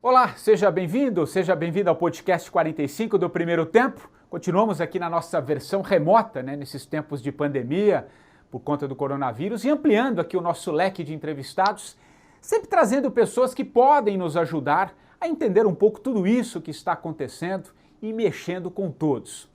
Olá, seja bem-vindo ao podcast 45 do Primeiro Tempo. Continuamos aqui na nossa versão remota, nesses tempos de pandemia, por conta do coronavírus, e ampliando aqui o nosso leque de entrevistados, sempre trazendo pessoas que podem nos ajudar a entender um pouco tudo isso que está acontecendo e mexendo com todos.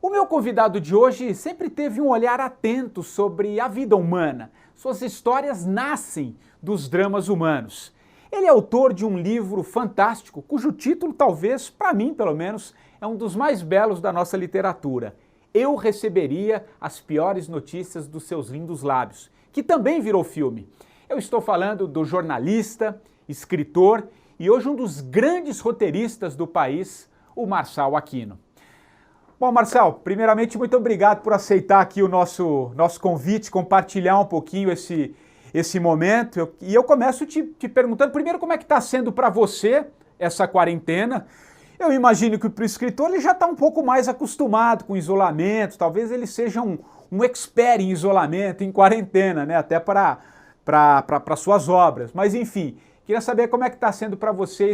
O meu convidado de hoje sempre teve um olhar atento sobre a vida humana. Suas histórias nascem dos dramas humanos. Ele é autor de um livro fantástico, cujo título, talvez, para mim pelo menos, é um dos mais belos da nossa literatura. Eu Receberia as Piores Notícias dos Seus Lindos Lábios, que também virou filme. Eu estou falando do jornalista, escritor e hoje um dos grandes roteiristas do país, o Marçal Aquino. Bom, Marçal, primeiramente, muito obrigado por aceitar aqui o nosso convite, compartilhar um pouquinho esse momento. E eu começo te perguntando, primeiro, como é que está sendo para você essa quarentena? Eu imagino que para o escritor ele já está um pouco mais acostumado com isolamento, talvez ele seja um expert em isolamento, em quarentena, até para suas obras. Mas, enfim, queria saber como é que está sendo para você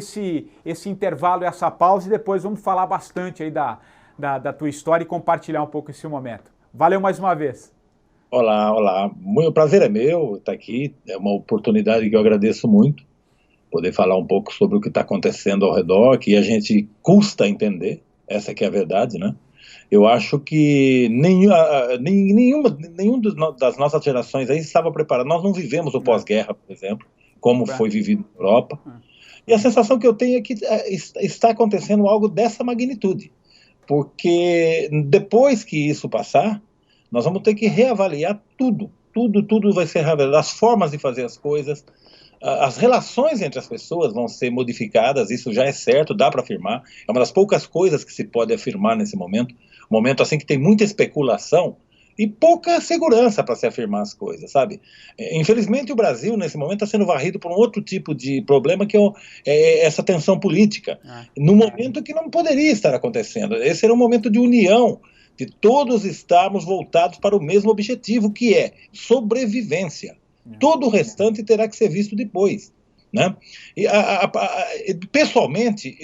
esse intervalo, essa pausa, e depois vamos falar bastante aí da tua história e compartilhar um pouco esse momento. Valeu mais uma vez. Olá. O prazer é meu estar aqui, é uma oportunidade que eu agradeço muito, poder falar um pouco sobre o que está acontecendo ao redor, que a gente custa entender, essa que é a verdade, né? Eu acho que nenhuma das nossas gerações aí estava preparada. Nós não vivemos o pós-guerra, por exemplo, como foi vivido na Europa, e a sensação que eu tenho é que está acontecendo algo dessa magnitude, porque depois que isso passar, nós vamos ter que reavaliar tudo vai ser reavaliado, as formas de fazer as coisas, as relações entre as pessoas vão ser modificadas, isso já é certo, dá para afirmar, é uma das poucas coisas que se pode afirmar nesse momento, um momento assim que tem muita especulação e pouca segurança para se afirmar as coisas, sabe? Infelizmente o Brasil nesse momento está sendo varrido por um outro tipo de problema que é essa tensão política, num momento que não poderia estar acontecendo. Esse era um momento de união, de todos estarmos voltados para o mesmo objetivo, que é sobrevivência. Todo o restante terá que ser visto depois, né? E pessoalmente,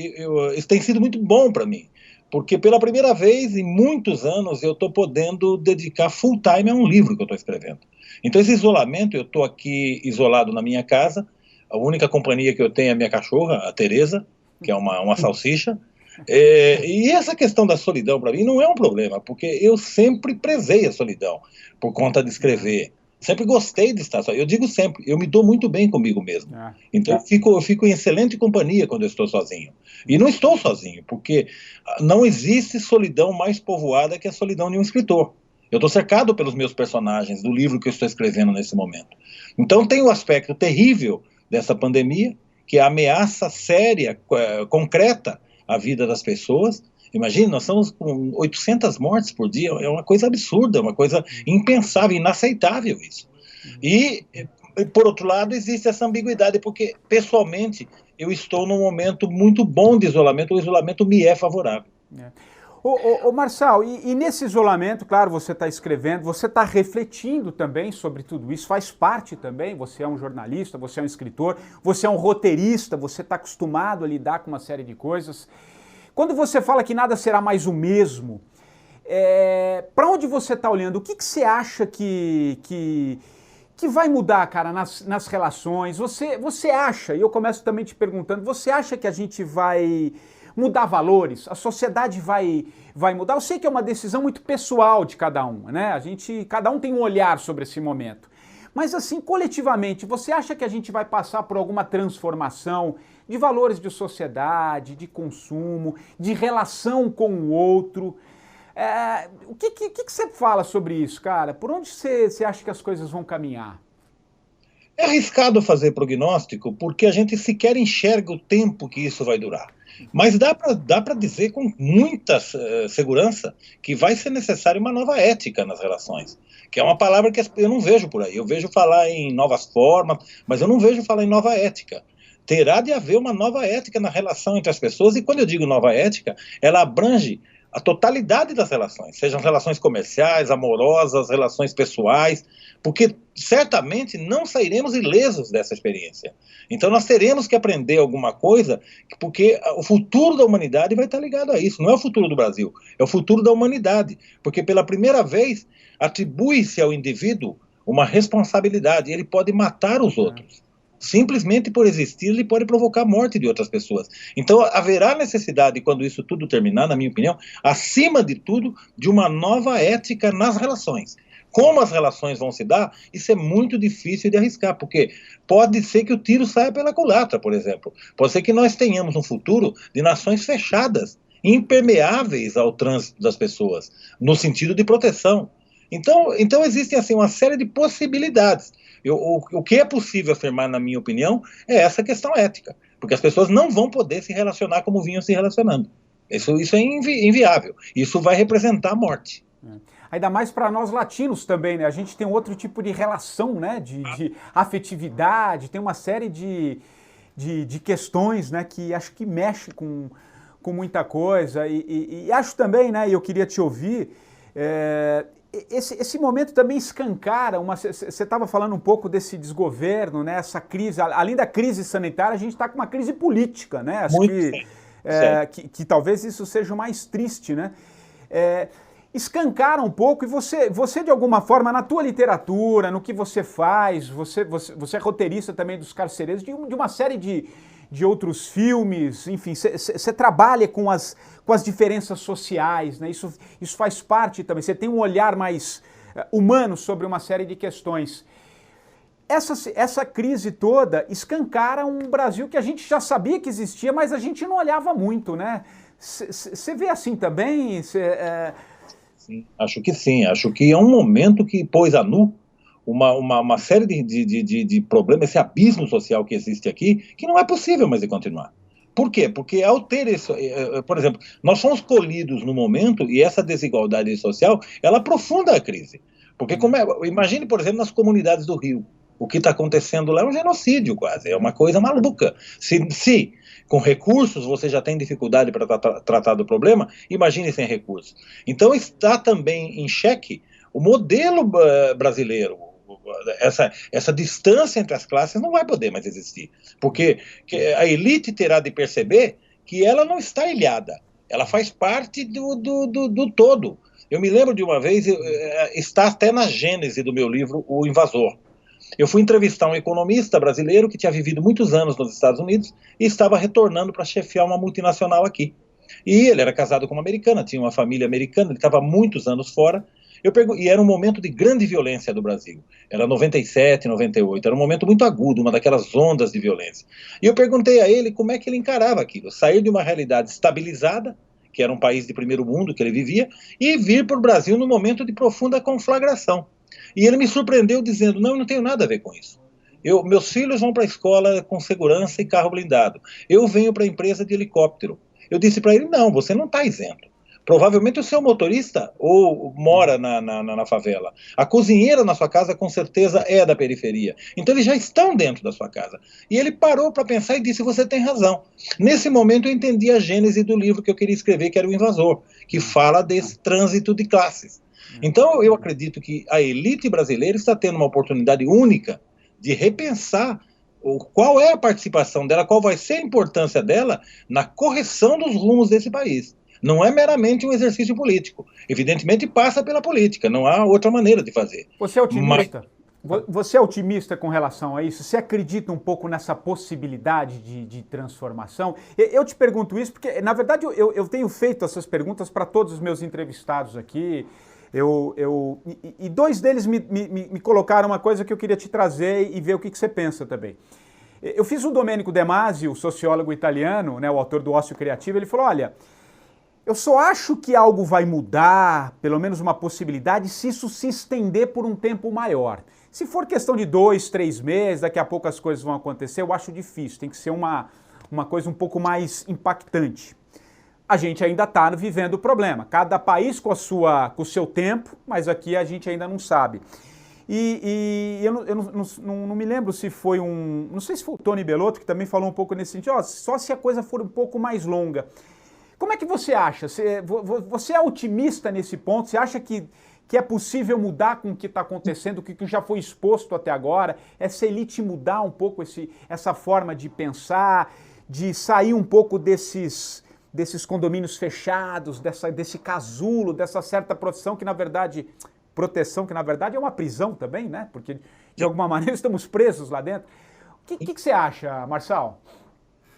isso tem sido muito bom para mim, porque pela primeira vez em muitos anos eu estou podendo dedicar full time a um livro que eu estou escrevendo. Então esse isolamento, eu estou aqui isolado na minha casa, a única companhia que eu tenho é a minha cachorra, a Teresa, que é uma salsicha. E essa questão da solidão para mim não é um problema, porque eu sempre prezei a solidão por conta de escrever, sempre gostei de estar só. Eu digo sempre, eu me dou muito bem comigo mesmo, então eu fico em excelente companhia quando eu estou sozinho, e não estou sozinho, porque não existe solidão mais povoada que a solidão de um escritor. Eu estou cercado pelos meus personagens do livro que eu estou escrevendo nesse momento. Então tem o aspecto terrível dessa pandemia, que é a ameaça séria, concreta a vida das pessoas. Imagina, nós estamos com 800 mortes por dia, é uma coisa absurda, uma coisa impensável, inaceitável isso. E, por outro lado, existe essa ambiguidade, porque, pessoalmente, eu estou num momento muito bom de isolamento, o isolamento me é favorável. Ô Marçal, e nesse isolamento, claro, você está escrevendo, você está refletindo também sobre tudo isso, faz parte também, você é um jornalista, você é um escritor, você é um roteirista, você está acostumado a lidar com uma série de coisas. Quando você fala que nada será mais o mesmo, para onde você está olhando? O que você acha que vai mudar, cara, nas relações? Você acha, e eu começo também te perguntando, você acha que a gente vai mudar valores? A sociedade vai mudar? Eu sei que é uma decisão muito pessoal de cada um, cada um tem um olhar sobre esse momento. Mas assim, coletivamente, você acha que a gente vai passar por alguma transformação de valores de sociedade, de consumo, de relação com o outro? O que você fala sobre isso, cara? Por onde você acha que as coisas vão caminhar? É arriscado fazer prognóstico, porque a gente sequer enxerga o tempo que isso vai durar. Mas dá para dizer com muita segurança que vai ser necessária uma nova ética nas relações, que é uma palavra que eu não vejo por aí. Eu vejo falar em novas formas, mas eu não vejo falar em nova ética. Terá de haver uma nova ética na relação entre as pessoas, e quando eu digo nova ética, ela abrange a totalidade das relações, sejam relações comerciais, amorosas, relações pessoais, porque certamente não sairemos ilesos dessa experiência. Então nós teremos que aprender alguma coisa, porque o futuro da humanidade vai estar ligado a isso. Não é o futuro do Brasil, é o futuro da humanidade, porque pela primeira vez atribui-se ao indivíduo uma responsabilidade, ele pode matar os outros. Simplesmente por existir, ele pode provocar a morte de outras pessoas. Então, haverá necessidade, quando isso tudo terminar, na minha opinião, acima de tudo, de uma nova ética nas relações. Como as relações vão se dar, isso é muito difícil de arriscar, porque pode ser que o tiro saia pela culatra, por exemplo. Pode ser que nós tenhamos um futuro de nações fechadas, impermeáveis ao trânsito das pessoas, no sentido de proteção. Então existem assim, uma série de possibilidades. O que é possível afirmar, na minha opinião, é essa questão ética, porque as pessoas não vão poder se relacionar como vinham se relacionando. Isso é inviável. Isso vai representar a morte. Ainda mais para nós latinos também, né? A gente tem outro tipo de relação, né? De afetividade, tem uma série de questões, né? Que acho que mexe com muita coisa. E acho também, né? E eu queria te ouvir. Esse momento também escancara você estava falando um pouco desse desgoverno, né? Essa crise, além da crise sanitária, a gente está com uma crise política, né? Acho que talvez isso seja o mais triste, né? Escancara um pouco, e você de alguma forma, na tua literatura, no que você faz, você é roteirista também dos Carcereiros, de uma série de outros filmes, enfim, você trabalha com as diferenças sociais, né? Isso faz parte também, você tem um olhar mais humano sobre uma série de questões. Essa crise toda escancara um Brasil que a gente já sabia que existia, mas a gente não olhava muito, né? Você vê assim também? Sim, acho que sim, acho que é um momento que pôs a nu uma série de problemas, esse abismo social que existe aqui, que não é possível mais de continuar. Por quê? Porque ao ter isso, por exemplo, nós fomos colhidos no momento, e essa desigualdade social, ela aprofunda a crise. Porque imagine, por exemplo, nas comunidades do Rio, o que está acontecendo lá é um genocídio quase, é uma coisa maluca. Se com recursos você já tem dificuldade para tratar do problema, imagine sem recursos. Então está também em xeque o modelo brasileiro. Essa distância entre as classes não vai poder mais existir, porque a elite terá de perceber que ela não está ilhada, ela faz parte do todo. Eu me lembro de uma vez, está até na gênese do meu livro, O Invasor. Eu fui entrevistar um economista brasileiro que tinha vivido muitos anos nos Estados Unidos e estava retornando para chefiar uma multinacional aqui. E ele era casado com uma americana, tinha uma família americana, ele estava há muitos anos fora. E era um momento de grande violência do Brasil. Era 97, 98, era um momento muito agudo, uma daquelas ondas de violência. E eu perguntei a ele como é que ele encarava aquilo, sair de uma realidade estabilizada, que era um país de primeiro mundo que ele vivia, e vir para o Brasil num momento de profunda conflagração. E ele me surpreendeu dizendo, não, eu não tenho nada a ver com isso. Meus filhos vão para a escola com segurança e carro blindado. Eu venho para a empresa de helicóptero. Eu disse para ele, não, você não está isento. Provavelmente o seu motorista ou mora na favela. A cozinheira na sua casa com certeza é da periferia. Então eles já estão dentro da sua casa. E ele parou para pensar e disse, você tem razão. Nesse momento eu entendi a gênese do livro que eu queria escrever, que era O Invasor, que fala desse trânsito de classes. Então eu acredito que a elite brasileira está tendo uma oportunidade única de repensar qual é a participação dela, qual vai ser a importância dela na correção dos rumos desse país. Não é meramente um exercício político. Evidentemente passa pela política, não há outra maneira de fazer. Você é otimista? Você é otimista com relação a isso? Você acredita um pouco nessa possibilidade de transformação? Eu te pergunto isso porque, na verdade, eu tenho feito essas perguntas para todos os meus entrevistados aqui. E dois deles me colocaram uma coisa que eu queria te trazer e ver o que você pensa também. Eu fiz o Domenico De Masi, o sociólogo italiano, né, o autor do Ócio Criativo, ele falou, olha, eu só acho que algo vai mudar, pelo menos uma possibilidade, se isso se estender por um tempo maior. Se for questão de 2, 3 meses, daqui a pouco as coisas vão acontecer, eu acho difícil, tem que ser uma coisa um pouco mais impactante. A gente ainda está vivendo o problema, cada país com o seu tempo, mas aqui a gente ainda não sabe. E eu não me lembro se foi não sei se foi o Tony Bellotto que também falou um pouco nesse sentido, só se a coisa for um pouco mais longa. Como é que você acha? Você é otimista nesse ponto? Você acha que é possível mudar com o que está acontecendo, o que já foi exposto até agora? Essa elite mudar um pouco essa forma de pensar, de sair um pouco desses condomínios fechados, desse casulo, dessa certa proteção que na verdade é uma prisão também, né? Porque de alguma maneira estamos presos lá dentro. O que você acha, Marçal?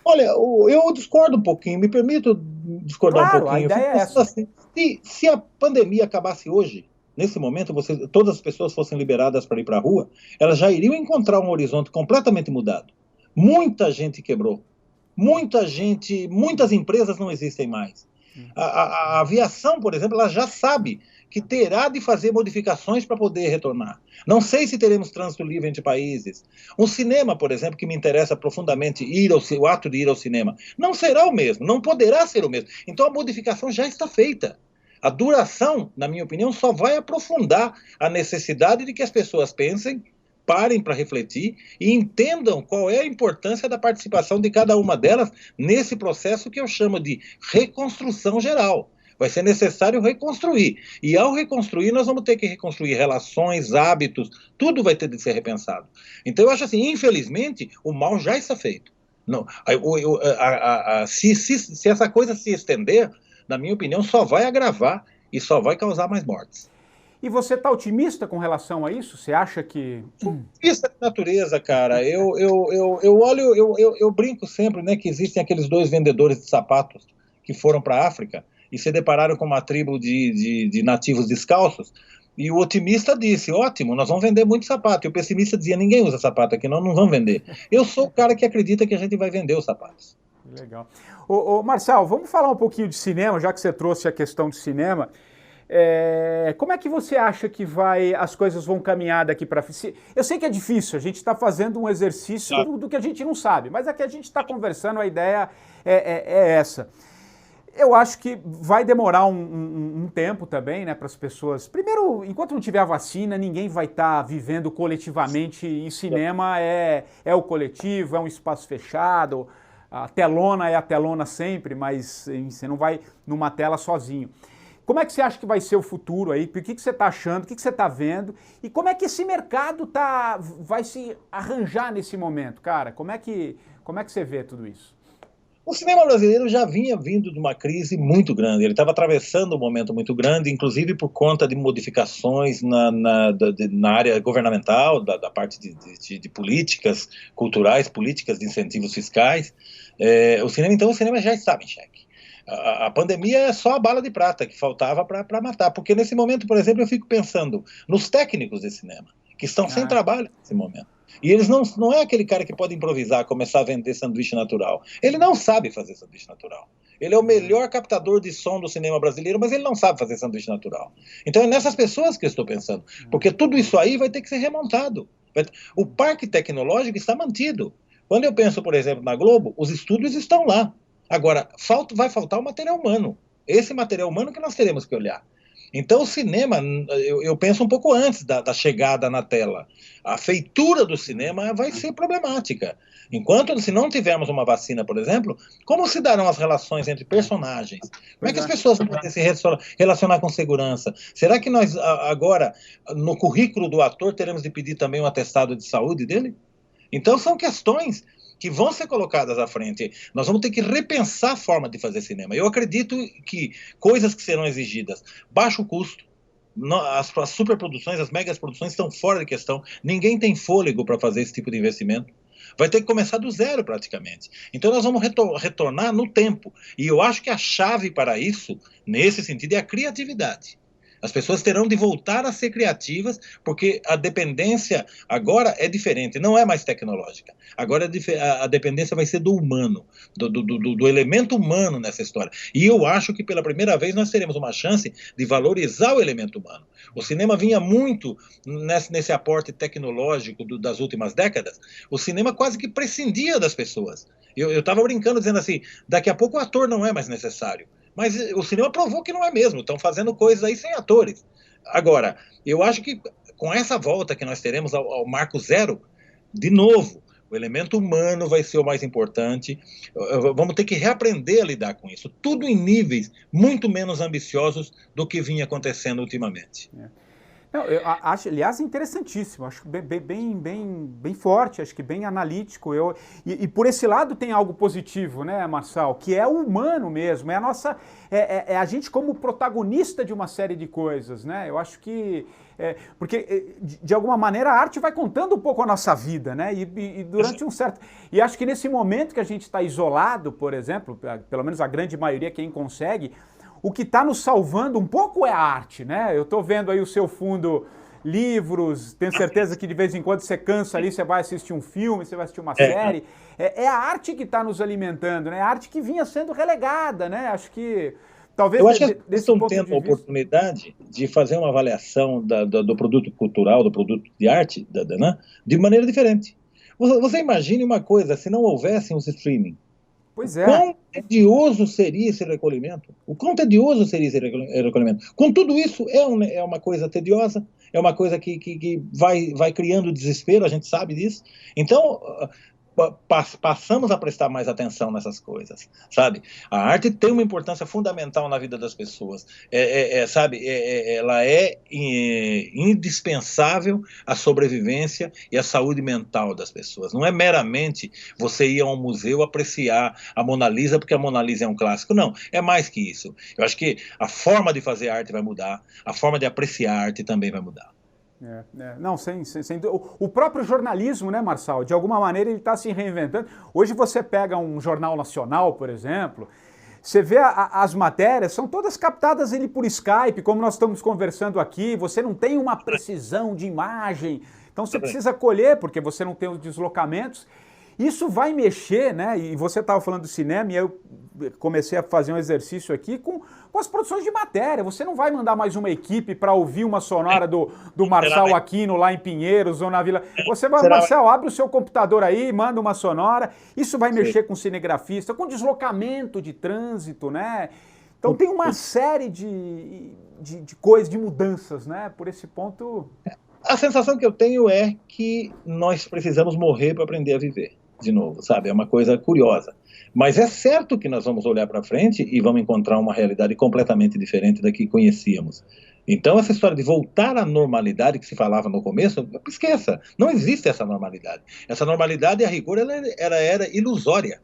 Olha, eu discordo um pouquinho, me permito discordar Claro, um pouquinho. a ideia é essa. Assim, se a pandemia acabasse hoje, nesse momento, todas as pessoas fossem liberadas para ir para a rua, elas já iriam encontrar um horizonte completamente mudado. Muita gente quebrou. Muitas empresas não existem mais. A aviação, por exemplo, ela já sabe que terá de fazer modificações para poder retornar. Não sei se teremos trânsito livre entre países. Um cinema, por exemplo, que me interessa profundamente, o ato de ir ao cinema, não será o mesmo, não poderá ser o mesmo. Então a modificação já está feita. A duração, na minha opinião, só vai aprofundar a necessidade de que as pessoas pensem, parem para refletir e entendam qual é a importância da participação de cada uma delas nesse processo que eu chamo de reconstrução geral. Vai ser necessário reconstruir. E ao reconstruir, nós vamos ter que reconstruir relações, hábitos, tudo vai ter de ser repensado. Então eu acho assim, infelizmente, o mal já está feito. Não, se essa coisa se estender, na minha opinião, só vai agravar e só vai causar mais mortes. E você está otimista com relação a isso? Você acha que... Isso é natureza, cara. Eu brinco sempre, né, que existem aqueles 2 vendedores de sapatos que foram para a África e se depararam com uma tribo de nativos descalços, e o otimista disse, ótimo, nós vamos vender muito sapato, e o pessimista dizia, ninguém usa sapato aqui, nós não vamos vender. Eu sou o cara que acredita que a gente vai vender os sapatos. Legal. Marçal, vamos falar um pouquinho de cinema, já que você trouxe a questão de cinema. Como é que você acha que as coisas vão caminhar daqui para frente? Eu sei que é difícil, a gente está fazendo um exercício do que a gente não sabe, mas aqui a gente está conversando, a ideia é essa. Eu acho que vai demorar um tempo também, né, para as pessoas. Primeiro, enquanto não tiver a vacina, ninguém vai estar vivendo coletivamente, e cinema é o coletivo, é um espaço fechado, a telona é a telona sempre, mas você não vai numa tela sozinho. Como é que você acha que vai ser o futuro aí? O que você está achando? O que você está vendo? E como é que esse mercado vai se arranjar nesse momento, cara? Como é que você vê tudo isso? O cinema brasileiro já vinha vindo de uma crise muito grande, ele estava atravessando um momento muito grande, inclusive por conta de modificações na área governamental, da parte de políticas culturais, políticas de incentivos fiscais. O cinema já estava em xeque. A pandemia é só a bala de prata que faltava para matar, porque nesse momento, por exemplo, eu fico pensando nos técnicos de cinema, que estão sem trabalho nesse momento. E eles não é aquele cara que pode improvisar, começar a vender sanduíche natural. Ele não sabe fazer sanduíche natural. Ele é o melhor captador de som do cinema brasileiro, mas ele não sabe fazer sanduíche natural. Então é nessas pessoas que eu estou pensando, porque tudo isso aí vai ter que ser remontado. O parque tecnológico está mantido. Quando eu penso, por exemplo, na Globo, os estúdios estão lá. Agora, vai faltar o material humano. Esse material humano que nós teremos que olhar. Então o cinema, eu penso um pouco antes da chegada na tela. A feitura do cinema vai ser problemática. Se não tivermos uma vacina, por exemplo, como se darão as relações entre personagens? Como é que as pessoas vão poder se relacionar com segurança? Será que nós agora, no currículo do ator, teremos de pedir também um atestado de saúde dele? Então são questões que vão ser colocadas à frente. Nós vamos ter que repensar a forma de fazer cinema. Eu acredito que coisas que serão exigidas, baixo custo, as superproduções, as megas produções estão fora de questão, ninguém tem fôlego para fazer esse tipo de investimento. Vai ter que começar do zero praticamente. Então nós vamos retornar no tempo. E eu acho que a chave para isso, nesse sentido, é a criatividade. As pessoas terão de voltar a ser criativas, porque a dependência agora é diferente, não é mais tecnológica. Agora a dependência vai ser do humano, do elemento humano nessa história. E eu acho que pela primeira vez nós teremos uma chance de valorizar o elemento humano. O cinema vinha muito nesse aporte tecnológico das últimas décadas. O cinema quase que prescindia das pessoas. Eu estava brincando dizendo assim, daqui a pouco o ator não é mais necessário. Mas o cinema provou que não é mesmo, estão fazendo coisas aí sem atores. Agora, eu acho que com essa volta que nós teremos ao marco zero, de novo, O elemento humano vai ser o mais importante. Vamos ter que reaprender a lidar com isso. Tudo em níveis muito menos ambiciosos do que vinha acontecendo ultimamente. Não, eu acho, aliás, interessantíssimo, acho bem forte, acho que bem analítico. E por esse lado tem algo positivo, né, Marçal? Que é o humano mesmo, é a nossa. É a gente como protagonista de uma série de coisas, né? Eu acho que. Porque, de alguma maneira, a arte vai contando um pouco a nossa vida, né? E durante um certo. E acho que nesse momento que a gente está isolado, por exemplo, pelo menos a grande maioria, quem consegue. O que está nos salvando um pouco é a arte, né? Eu estou vendo aí o seu fundo, livros, tenho certeza que de vez em quando você cansa ali, você vai assistir um filme, você vai assistir uma série. É a arte que está nos alimentando, né? A arte que vinha sendo relegada, né? Acho que talvez eu acho que as pessoas desse estão ponto tendo de a vista... oportunidade de fazer uma avaliação do produto cultural, do produto de arte, né? De maneira diferente. Você imagine uma coisa, se não houvessem os streaming, Pois o é. quão tedioso seria esse recolhimento? O quão tedioso seria esse recolhimento? Com tudo isso, é uma coisa tediosa, é uma coisa que vai criando desespero, a gente sabe disso. Então, passamos a prestar mais atenção nessas coisas, sabe? A arte tem uma importância fundamental na vida das pessoas, sabe? Ela é indispensável à sobrevivência e à saúde mental das pessoas. Não é meramente você ir a um museu apreciar a Mona Lisa porque a Mona Lisa é um clássico, não. É mais que isso. Eu acho que a forma de fazer arte vai mudar, a forma de apreciar arte também vai mudar. Não, sem o próprio jornalismo, né, Marçal? De alguma maneira ele está se reinventando. Hoje você pega um jornal nacional, por exemplo, você vê as matérias, são todas captadas ali por Skype, como nós estamos conversando aqui, você não tem uma precisão de imagem, então você precisa colher, porque você não tem os deslocamentos. Isso vai mexer, né? E você estava falando do cinema, e eu comecei a fazer um exercício aqui com as produções de matéria. Você não vai mandar mais uma equipe para ouvir uma sonora do Marçal Aquino lá em Pinheiros ou na Vila. Você vai, Marcel, abre o seu computador aí, manda uma sonora. Isso vai mexer com o cinegrafista, com deslocamento de trânsito, né? Então tem uma série de coisas, de mudanças, né? Por esse ponto... A sensação que eu tenho é que nós precisamos morrer para aprender a viver de novo, sabe? É uma coisa curiosa. Mas é certo que nós vamos olhar para frente e vamos encontrar uma realidade completamente diferente da que conhecíamos. Então, essa história de voltar à normalidade que se falava no começo, esqueça, não existe essa normalidade. Essa normalidade, a rigor, ela era ilusória.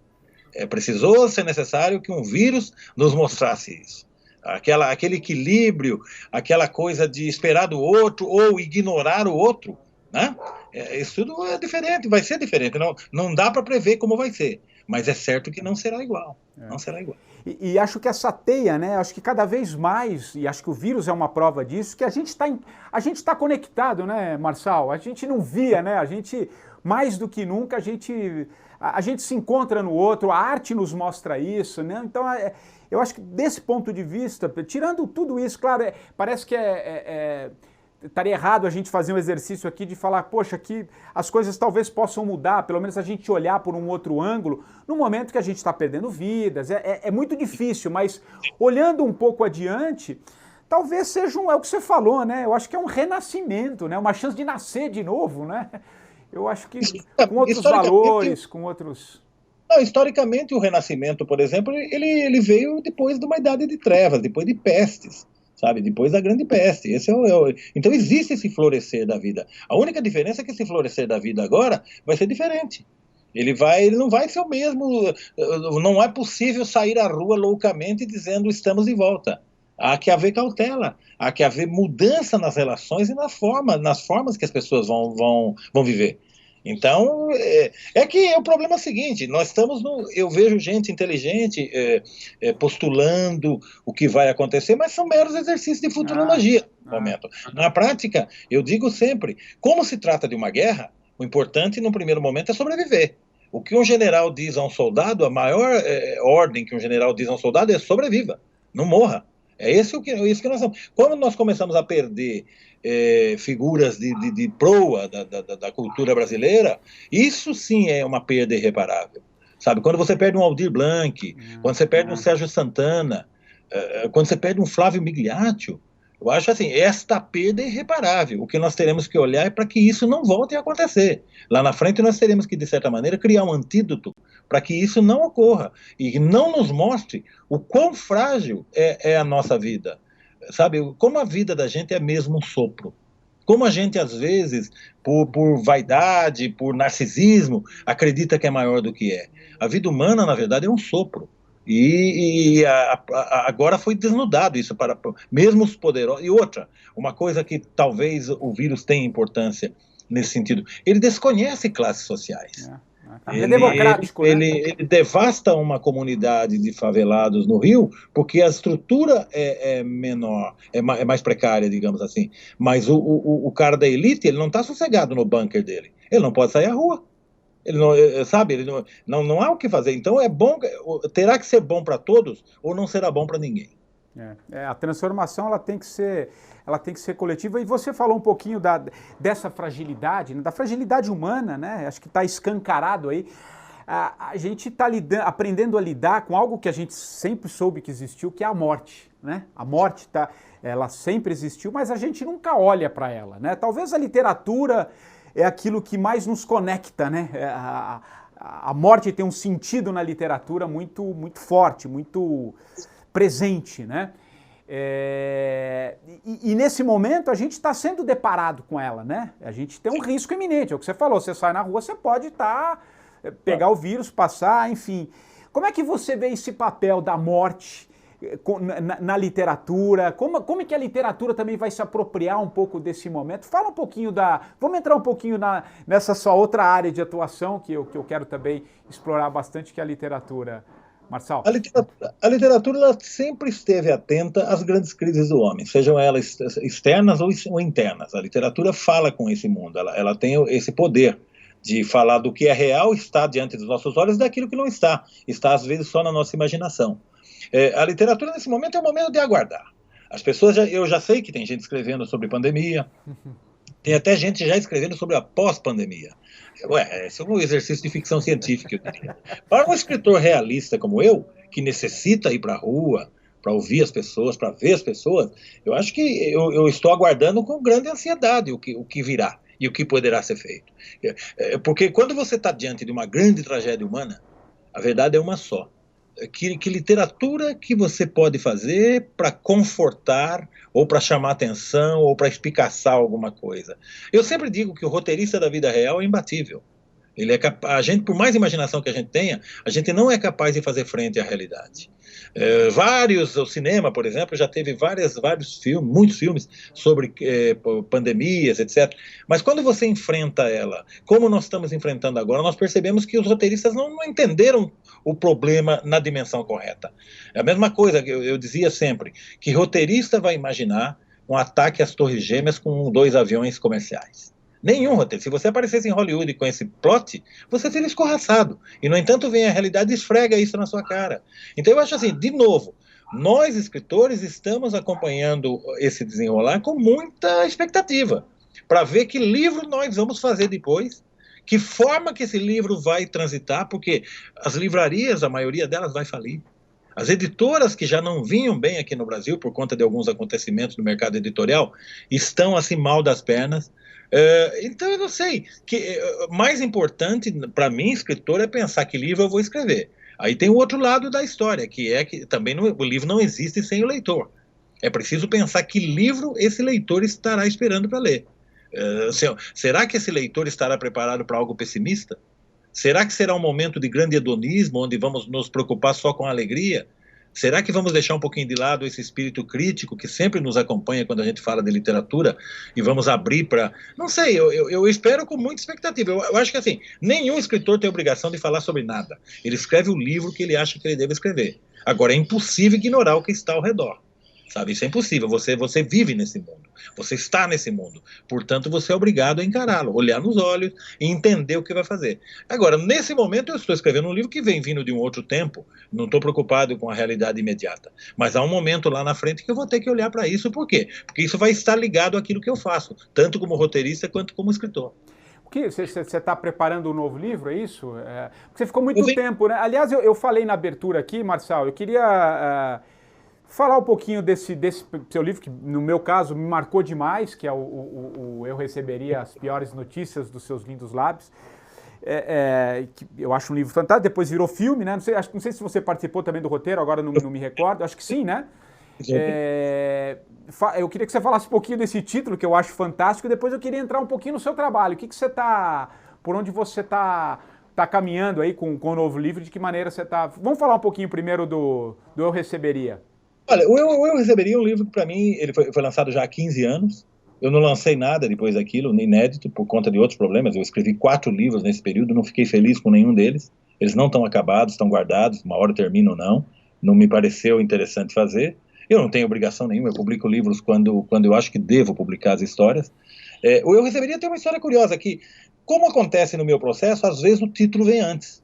Precisou ser necessário que um vírus nos mostrasse isso. Aquele equilíbrio, aquela coisa de esperar do outro ou ignorar o outro, né? Isso tudo é diferente, vai ser diferente, não dá para prever como vai ser, mas é certo que não será igual, não será igual. E acho que essa teia, né, acho que cada vez mais, e acho que o vírus é uma prova disso, que a gente está conectado, né, Marçal? A gente não via, né, a gente, mais do que nunca, a gente se encontra no outro, a arte nos mostra isso, né, então eu acho que desse ponto de vista, tirando tudo isso, claro, parece que estaria errado a gente fazer um exercício aqui de falar, poxa, que as coisas talvez possam mudar, pelo menos a gente olhar por um outro ângulo, no momento que a gente está perdendo vidas, é muito difícil, mas olhando um pouco adiante, talvez seja é o que você falou, né? Eu acho que é um renascimento, né? Uma chance de nascer de novo, né? Eu acho que com outros valores, com outros... Não, historicamente, o Renascimento, por exemplo, ele veio depois de uma idade de trevas, depois de pestes, sabe? Depois da grande peste. Então existe esse florescer da vida. A única diferença é que esse florescer da vida agora vai ser diferente. Ele não vai ser o mesmo. Não é possível sair à rua loucamente dizendo estamos de volta. Há que haver cautela, há que haver mudança nas relações e nas formas que as pessoas vão viver. Então, que o problema é o seguinte, eu vejo gente inteligente postulando o que vai acontecer, mas são meros exercícios de futurologia no momento. Na prática, eu digo sempre, como se trata de uma guerra, o importante no primeiro momento é sobreviver. O que um general diz a um soldado, a maior ordem que um general diz a um soldado é sobreviva, não morra. É isso que nós estamos. Quando nós começamos a perder figuras de proa da cultura brasileira, isso sim é uma perda irreparável. Sabe? Quando você perde um Aldir Blanc, quando você perde um Sérgio Santana, quando você perde um Flávio Migliaccio, Eu acho assim, esta perda é irreparável. O que nós teremos que olhar é para que isso não volte a acontecer. Lá na frente nós teremos que, de certa maneira, criar um antídoto para que isso não ocorra e não nos mostre o quão frágil é a nossa vida. Sabe, como a vida da gente é mesmo um sopro. Como a gente, às vezes, por vaidade, por narcisismo, acredita que é maior do que é. A vida humana, na verdade, é um sopro. Agora foi desnudado isso para mesmo os poderosos. E outra, uma coisa que talvez o vírus tenha importância nesse sentido, ele desconhece classes sociais. É democrático, né? Ele devasta uma comunidade de favelados no Rio porque a estrutura é menor, é mais precária, digamos assim. Mas o cara da elite, ele não está sossegado no bunker dele. Ele não pode sair à rua. Ele não, sabe, ele não há o que fazer. Então é bom, terá que ser bom para todos ou não será bom para ninguém. A transformação ela tem que ser coletiva. E você falou um pouquinho dessa fragilidade, né, da fragilidade humana, né? Acho que está escancarado aí. A gente está aprendendo a lidar com algo que a gente sempre soube que existiu, que é a morte, né? A morte ela sempre existiu, mas a gente nunca olha para ela, né? Talvez a literatura é aquilo que mais nos conecta, né? A morte tem um sentido na literatura muito, muito forte, muito presente, né? E nesse momento a gente está sendo deparado com ela, né? A gente tem um risco iminente, é o que você falou, você sai na rua, você pode pegar o vírus, passar, enfim. Como é que você vê esse papel da morte na literatura? Como é que a literatura também vai se apropriar um pouco desse momento? Fala um pouquinho Vamos entrar um pouquinho nessa sua outra área de atuação, que eu quero também explorar bastante, que é a literatura. Marçal. A literatura ela sempre esteve atenta às grandes crises do homem, sejam elas externas ou internas. A literatura fala com esse mundo, ela tem esse poder de falar do que é real, está diante dos nossos olhos, daquilo que não está às vezes só na nossa imaginação. A literatura nesse momento é um momento de aguardar. As pessoas, eu já sei que tem gente escrevendo sobre pandemia, tem até gente já escrevendo sobre a pós-pandemia. Esse é um exercício de ficção científica, eu diria. Para um escritor realista como eu, que necessita ir para a rua, para ouvir as pessoas, para ver as pessoas, eu acho que eu estou aguardando com grande ansiedade o que virá e o que poderá ser feito. Porque quando você está diante de uma grande tragédia humana, a verdade é uma só. Que literatura que você pode fazer para confortar, ou para chamar atenção, ou para espicaçar alguma coisa? Eu sempre digo que o roteirista da vida real é imbatível. A gente, por mais imaginação que a gente tenha, a gente não é capaz de fazer frente à realidade. O cinema, por exemplo, já teve vários filmes, muitos filmes sobre pandemias, etc. Mas quando você enfrenta ela, como nós estamos enfrentando agora, nós percebemos que os roteiristas não entenderam o problema na dimensão correta. É a mesma coisa que eu dizia sempre, que roteirista vai imaginar um ataque às Torres Gêmeas com 2 aviões comerciais. Nenhum roteiro. Se você aparecesse em Hollywood com esse plot, você seria escorraçado. E, no entanto, vem a realidade e esfrega isso na sua cara. Então, eu acho assim, de novo, nós, escritores, estamos acompanhando esse desenrolar com muita expectativa, para ver que livro nós vamos fazer depois, que forma que esse livro vai transitar, porque as livrarias, a maioria delas vai falir. As editoras que já não vinham bem aqui no Brasil, por conta de alguns acontecimentos no mercado editorial, estão assim mal das pernas. Então eu não sei, mais importante para mim, escritor, é pensar que livro eu vou escrever. Aí tem o outro lado da história, que é que também o livro não existe sem o leitor. É preciso pensar que livro esse leitor estará esperando para ler. Será que esse leitor estará preparado para algo pessimista? Será que será um momento de grande hedonismo, onde vamos nos preocupar só com a alegria? Será que vamos deixar um pouquinho de lado esse espírito crítico que sempre nos acompanha quando a gente fala de literatura e vamos abrir para... Não sei, eu espero com muita expectativa. Eu acho que assim, nenhum escritor tem obrigação de falar sobre nada. Ele escreve o livro que ele acha que ele deve escrever. Agora, é impossível ignorar o que está ao redor. Sabe? Isso é impossível. Você vive nesse mundo. Você está nesse mundo. Portanto, você é obrigado a encará-lo, olhar nos olhos e entender o que vai fazer. Agora, nesse momento, eu estou escrevendo um livro que vem vindo de um outro tempo. Não estou preocupado com a realidade imediata. Mas há um momento lá na frente que eu vou ter que olhar para isso. Por quê? Porque isso vai estar ligado àquilo que eu faço, tanto como roteirista quanto como escritor. Você está preparando um novo livro, é isso? Porque você ficou muito tempo, né? Aliás, eu falei na abertura aqui, Marçal, eu queria... Falar um pouquinho desse seu livro, que no meu caso me marcou demais, que é o Eu Receberia as Piores Notícias dos Seus Lindos Lábios. Que eu acho um livro fantástico, depois virou filme, né? Não sei se você participou também do roteiro, agora não me recordo, acho que sim, né? Eu queria que você falasse um pouquinho desse título, que eu acho fantástico, e depois eu queria entrar um pouquinho no seu trabalho. O que você por onde você está caminhando aí com o novo livro, de que maneira você está... Vamos falar um pouquinho primeiro do Eu Receberia. Olha, eu Receberia um livro que, para mim, ele foi lançado já há 15 anos. Eu não lancei nada depois daquilo, inédito, por conta de outros problemas. Eu escrevi 4 livros nesse período, não fiquei feliz com nenhum deles. Eles não estão acabados, estão guardados, uma hora termina ou não. Não me pareceu interessante fazer. Eu não tenho obrigação nenhuma, eu publico livros quando eu acho que devo publicar as histórias. O Eu Receberia tem uma história curiosa aqui. Como acontece no meu processo, às vezes o título vem antes.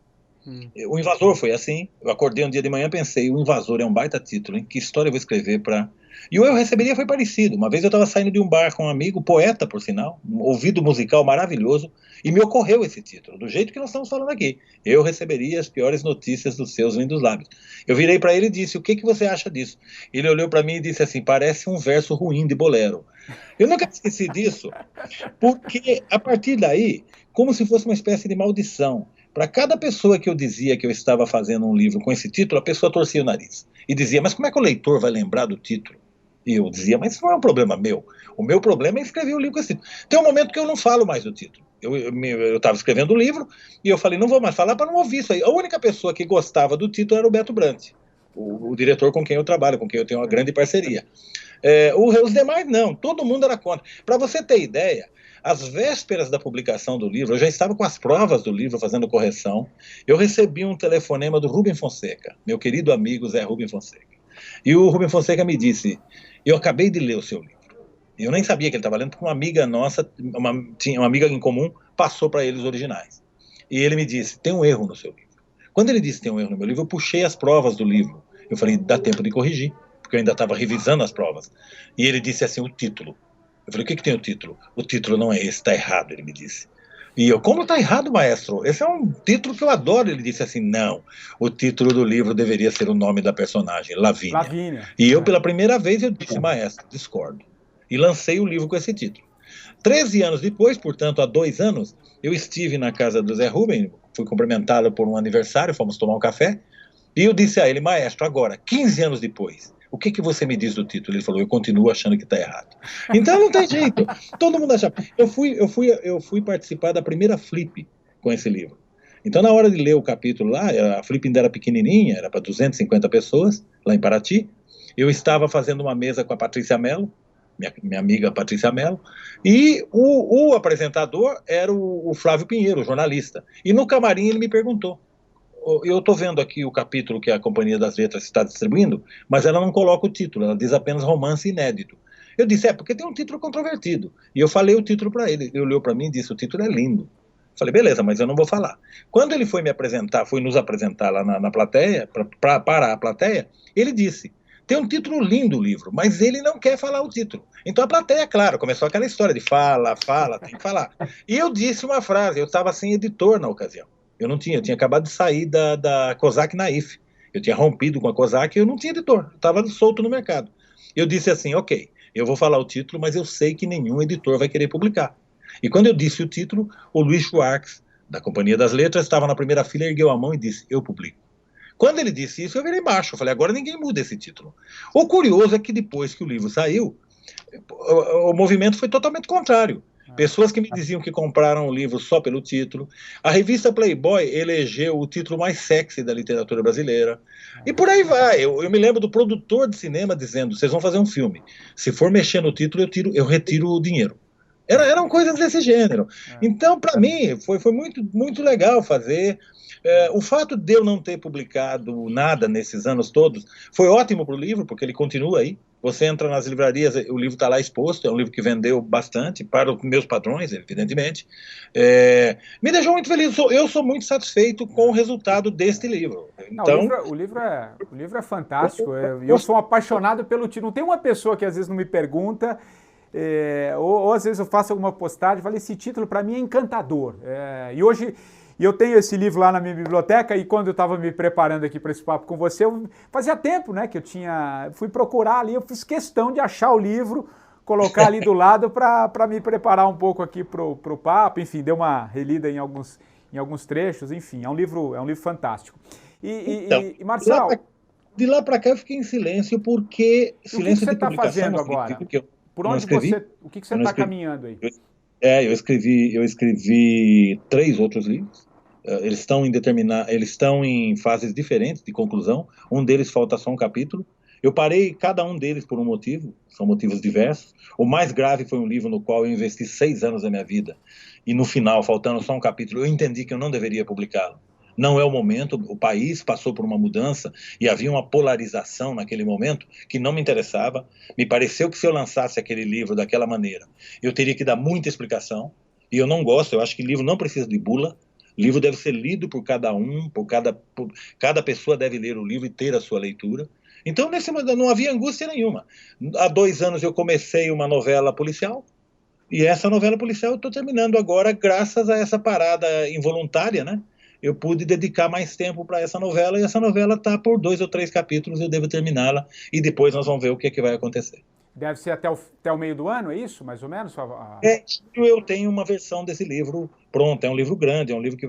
O Invasor foi assim. Eu acordei um dia de manhã e pensei, o Invasor é um baita título, hein? Que história eu vou escrever para... E o Eu Receberia foi parecido. Uma vez eu estava saindo de um bar com um amigo, poeta por sinal, um ouvido musical maravilhoso, e me ocorreu esse título, do jeito que nós estamos falando aqui. Eu receberia as piores notícias dos seus lindos lábios. Eu virei para ele e disse, o que você acha disso? Ele olhou para mim e disse assim, parece um verso ruim de bolero. Eu nunca esqueci disso, porque a partir daí, como se fosse uma espécie de maldição, para cada pessoa que eu dizia que eu estava fazendo um livro com esse título, a pessoa torcia o nariz e dizia, mas como é que o leitor vai lembrar do título? E eu dizia, mas isso não é um problema meu. O meu problema é escrever o livro com esse título. Tem um momento que eu não falo mais do título. Eu estava escrevendo o livro e eu falei, não vou mais falar para não ouvir isso aí. A única pessoa que gostava do título era o Beto Brandt, o diretor com quem eu trabalho, com quem eu tenho uma grande parceria. Os demais não, todo mundo era contra. Para você ter ideia, às vésperas da publicação do livro, eu já estava com as provas do livro, fazendo correção, eu recebi um telefonema do Rubem Fonseca, meu querido amigo Zé Rubem Fonseca. E o Rubem Fonseca me disse, eu acabei de ler o seu livro. Eu nem sabia que ele estava lendo, porque uma amiga nossa, tinha uma amiga em comum, passou para ele os originais. E ele me disse, tem um erro no seu livro. Quando ele disse tem um erro no meu livro, eu puxei as provas do livro. Eu falei, dá tempo de corrigir, porque eu ainda estava revisando as provas. E ele disse assim, o título. Eu falei, o que tem o título? O título não é esse, está errado, ele me disse. E eu, como está errado, maestro? Esse é um título que eu adoro. Ele disse assim, não, o título do livro deveria ser o nome da personagem, Lavínia. E eu, pela primeira vez, eu disse, maestro, discordo. E lancei o livro com esse título. 13 anos depois, portanto, há 2 anos, eu estive na casa do Zé Rubem, fui cumprimentá-lo por um aniversário, fomos tomar um café, e eu disse a ele, maestro, agora, 15 anos depois, o que você me diz do título? Ele falou, eu continuo achando que está errado. Então não tem jeito, todo mundo achava. Eu fui participar da primeira flip com esse livro. Então na hora de ler o capítulo lá, a flip ainda era pequenininha, era para 250 pessoas, lá em Paraty, eu estava fazendo uma mesa com a Patrícia Mello, minha amiga Patrícia Mello, e o apresentador era o Flávio Pinheiro, o jornalista. E no camarim ele me perguntou, eu estou vendo aqui o capítulo que a Companhia das Letras está distribuindo, mas ela não coloca o título, ela diz apenas romance inédito. Eu disse, porque tem um título controvertido. E eu falei o título para ele. Ele olhou para mim e disse, o título é lindo. Falei, beleza, mas eu não vou falar. Quando ele foi nos apresentar lá na plateia, para a plateia, ele disse, tem um título lindo o livro, mas ele não quer falar o título. Então a plateia, claro, começou aquela história de fala, tem que falar. E eu disse uma frase, eu estava sem editor na ocasião. Eu tinha acabado de sair da Kozak Naif. Eu tinha rompido com a Kozak e eu não tinha editor, eu estava solto no mercado. Eu disse assim, ok, eu vou falar o título, mas eu sei que nenhum editor vai querer publicar. E quando eu disse o título, o Luiz Schwartz, da Companhia das Letras, estava na primeira fila, ergueu a mão e disse, eu publico. Quando ele disse isso, eu virei baixo, eu falei, agora ninguém muda esse título. O curioso é que depois que o livro saiu, o movimento foi totalmente contrário. Pessoas que me diziam que compraram o livro só pelo título. A revista Playboy elegeu o título mais sexy da literatura brasileira. E por aí vai. Eu me lembro do produtor de cinema dizendo, vocês vão fazer um filme. Se for mexer no título, eu retiro o dinheiro. Eram coisas desse gênero. Então, para mim, foi muito, muito legal fazer. O fato de eu não ter publicado nada nesses anos todos foi ótimo para o livro, porque ele continua aí. Você entra nas livrarias, o livro está lá exposto, é um livro que vendeu bastante, para os meus padrões, evidentemente. Me deixou muito feliz, eu sou muito satisfeito com o resultado deste livro. Então, não, o livro é fantástico, eu sou apaixonado pelo título. Não tem uma pessoa que às vezes não me pergunta, ou às vezes eu faço alguma postagem e falo, esse título para mim é encantador. E hoje E eu tenho esse livro lá na minha biblioteca e quando eu estava me preparando aqui para esse papo com você, fazia tempo, né, que fui procurar ali, eu fiz questão de achar o livro, colocar ali do lado para me preparar um pouco aqui pro papo, enfim, dei uma relida em alguns trechos, enfim, é um livro fantástico. Então, Marcelo, de lá para cá eu fiquei em silêncio porque o que você de está publicação fazendo agora? significa que eu Por não onde escrevi. o que você está caminhando aí? Eu escrevi 3 outros livros. Eles estão em fases diferentes de conclusão. Um deles falta só um capítulo. Eu parei cada um deles por um motivo, são motivos diversos. O mais grave foi um livro no qual eu investi 6 anos da minha vida. E no final, faltando só um capítulo, eu entendi que eu não deveria publicá-lo. Não é o momento, o país passou por uma mudança e havia uma polarização naquele momento que não me interessava. Me pareceu que se eu lançasse aquele livro daquela maneira, eu teria que dar muita explicação, e eu não gosto, eu acho que livro não precisa de bula, livro deve ser lido por cada um, cada pessoa deve ler o livro e ter a sua leitura. Então, nesse momento, não havia angústia nenhuma. Há 2 anos eu comecei uma novela policial, e essa novela policial eu estou terminando agora graças a essa parada involuntária, né? Eu pude dedicar mais tempo para essa novela, e essa novela está por 2 ou 3 capítulos, eu devo terminá-la, e depois nós vamos ver o que vai acontecer. Deve ser até o meio do ano, é isso, mais ou menos? Eu tenho uma versão desse livro pronta, é um livro grande, é um livro que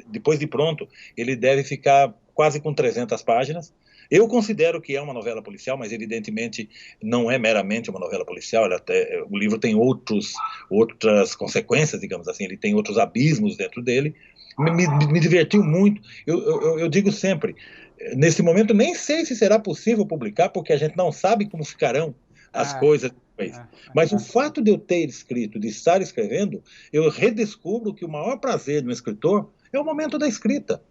depois de pronto, ele deve ficar quase com 300 páginas. Eu considero que é uma novela policial, mas evidentemente não é meramente uma novela policial. O livro tem outras consequências, digamos assim, ele tem outros abismos dentro dele. Me divertiu muito. Eu digo sempre, nesse momento nem sei se será possível publicar, porque a gente não sabe como ficarão as coisas depois. Mas o fato de eu ter escrito, de estar escrevendo, eu redescubro que o maior prazer do escritor é o momento da escrita.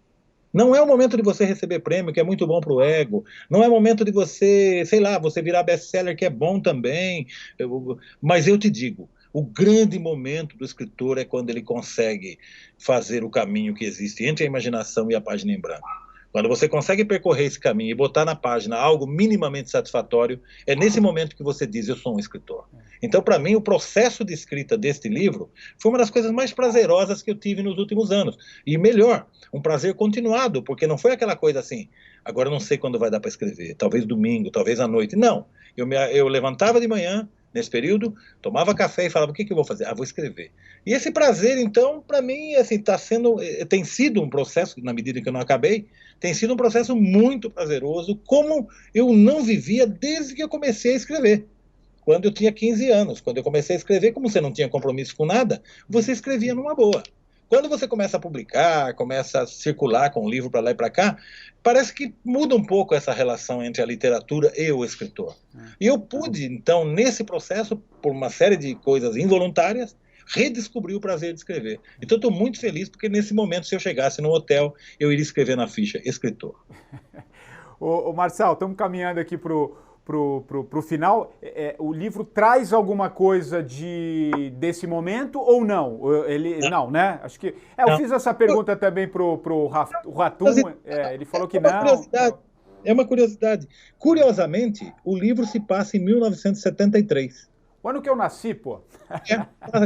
Não é o momento de você receber prêmio, que é muito bom para o ego. Não é o momento de você, sei lá, você virar best-seller, que é bom também. Mas eu te digo, o grande momento do escritor é quando ele consegue fazer o caminho que existe entre a imaginação e a página em branco. Quando você consegue percorrer esse caminho e botar na página algo minimamente satisfatório, é nesse momento que você diz, eu sou um escritor. Então, para mim, o processo de escrita deste livro foi uma das coisas mais prazerosas que eu tive nos últimos anos. E melhor, um prazer continuado, porque não foi aquela coisa assim, agora não sei quando vai dar para escrever, talvez domingo, talvez à noite. Não, eu levantava de manhã, nesse período, tomava café e falava, o que eu vou fazer? Vou escrever. E esse prazer, então, para mim, assim, tem sido um processo, na medida que eu não acabei, tem sido um processo muito prazeroso, como eu não vivia desde que eu comecei a escrever. Quando eu tinha 15 anos, quando eu comecei a escrever, como você não tinha compromisso com nada, você escrevia numa boa. Quando você começa a publicar, começa a circular com o livro para lá e para cá, parece que muda um pouco essa relação entre a literatura e o escritor. E eu pude, então, nesse processo, por uma série de coisas involuntárias, redescobrir o prazer de escrever. Então, estou muito feliz, porque nesse momento, se eu chegasse no hotel, eu iria escrever na ficha, escritor. Ô Marcelo, estamos caminhando aqui pro final. O livro traz alguma coisa desse momento ou não? Não, né? Acho que. Eu fiz essa pergunta também pro Ratum, ele falou que não. É uma curiosidade. Curiosamente, o livro se passa em 1973. O ano que eu nasci, pô.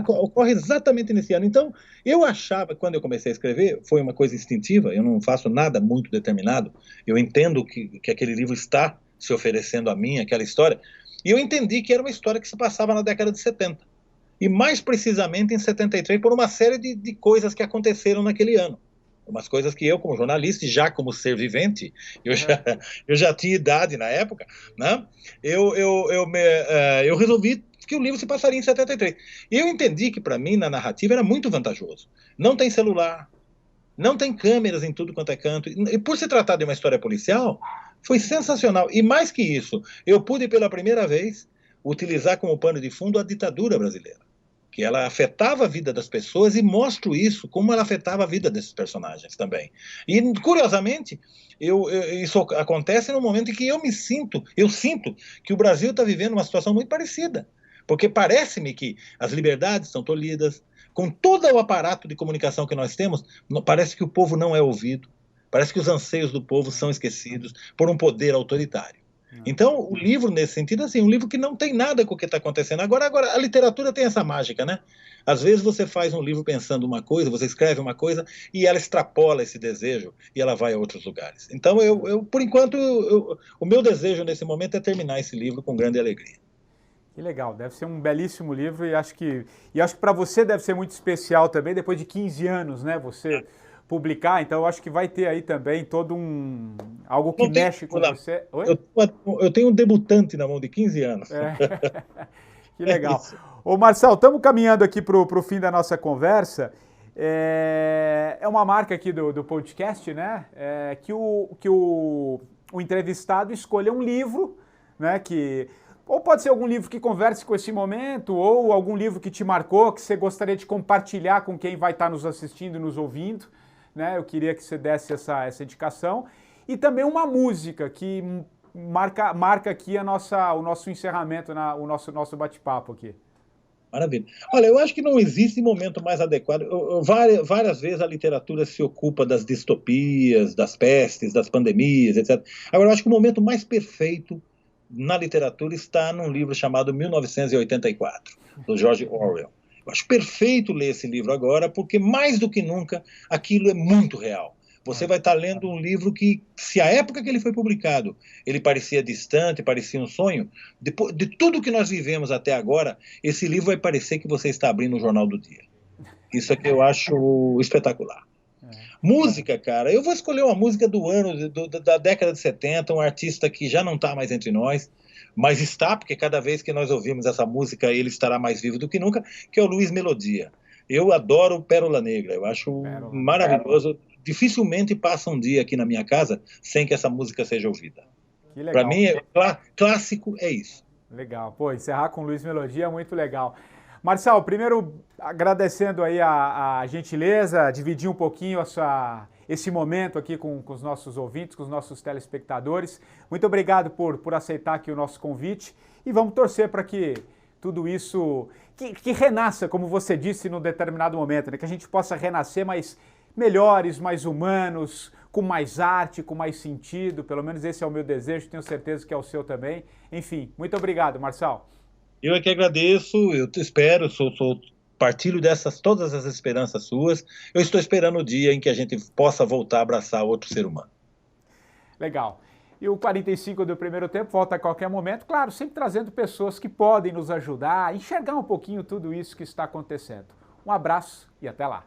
Ocorre exatamente nesse ano. Então, eu achava, quando eu comecei a escrever, foi uma coisa instintiva, eu não faço nada muito determinado, eu entendo que aquele livro está se oferecendo a mim, aquela história, e eu entendi que era uma história que se passava na década de 70. E mais precisamente em 73, por uma série de coisas que aconteceram naquele ano. Umas coisas que eu, como jornalista, e já como ser vivente, eu já tinha idade na época, né? Eu resolvi que o livro se passaria em 73. E eu entendi que, para mim, na narrativa, era muito vantajoso. Não tem celular, não tem câmeras em tudo quanto é canto. E por se tratar de uma história policial, foi sensacional. E mais que isso, eu pude, pela primeira vez, utilizar como pano de fundo a ditadura brasileira, que ela afetava a vida das pessoas, e mostro isso, como ela afetava a vida desses personagens também. E, curiosamente, isso acontece no momento em que eu sinto que o Brasil está vivendo uma situação muito parecida, porque parece-me que as liberdades estão tolhidas, com todo o aparato de comunicação que nós temos, parece que o povo não é ouvido, parece que os anseios do povo são esquecidos por um poder autoritário. Então, o livro, nesse sentido, assim, um livro que não tem nada com o que está acontecendo. Agora, a literatura tem essa mágica, né? Às vezes você faz um livro pensando uma coisa, você escreve uma coisa e ela extrapola esse desejo e ela vai a outros lugares. Então, por enquanto, o meu desejo nesse momento é terminar esse livro com grande alegria. Que legal, deve ser um belíssimo livro e acho que para você deve ser muito especial também, depois de 15 anos, né? Você publicar, então eu acho que vai ter aí também todo algo que mexe com você. Oi? Eu tenho um debutante na mão de 15 anos. Que legal. Ô Marcelo, estamos caminhando aqui para o fim da nossa conversa. É uma marca aqui do podcast, né? Que o entrevistado escolha um livro, né? Ou pode ser algum livro que converse com esse momento, ou algum livro que te marcou, que você gostaria de compartilhar com quem vai estar nos assistindo e nos ouvindo. Né? Eu queria que você desse essa indicação. E também uma música que marca aqui o nosso encerramento, o nosso bate-papo aqui. Maravilha. Olha, eu acho que não existe momento mais adequado. Várias vezes a literatura se ocupa das distopias, das pestes, das pandemias, etc. Agora, eu acho que o momento mais perfeito na literatura está num livro chamado 1984, do George Orwell. Eu acho perfeito ler esse livro agora, porque mais do que nunca aquilo é muito real. Você vai estar lendo um livro que, se a época que ele foi publicado, ele parecia distante, parecia um sonho, depois de tudo que nós vivemos até agora, esse livro vai parecer que você está abrindo o Jornal do Dia. Isso é que eu acho espetacular. Música, cara, eu vou escolher uma música do ano, da década de 70, um artista que já não está mais entre nós, mas está, porque cada vez que nós ouvimos essa música, ele estará mais vivo do que nunca, que é o Luiz Melodia. Eu adoro Pérola Negra, eu acho maravilhoso. Dificilmente passa um dia aqui na minha casa sem que essa música seja ouvida. Para mim, clássico é isso. Legal. Pô, encerrar com Luiz Melodia é muito legal. Marcelo, primeiro agradecendo aí a gentileza, dividir um pouquinho esse momento aqui com os nossos ouvintes, com os nossos telespectadores. Muito obrigado por aceitar aqui o nosso convite e vamos torcer para que tudo isso, que renasça, como você disse num determinado momento, né? Que a gente possa renascer mais melhores, mais humanos, com mais arte, com mais sentido. Pelo menos esse é o meu desejo, tenho certeza que é o seu também. Enfim, muito obrigado, Marcelo. Eu é que agradeço, eu te espero, partilho todas as esperanças suas. Eu estou esperando o dia em que a gente possa voltar a abraçar outro ser humano. Legal. E o 45 do primeiro tempo volta a qualquer momento, claro, sempre trazendo pessoas que podem nos ajudar a enxergar um pouquinho tudo isso que está acontecendo. Um abraço e até lá.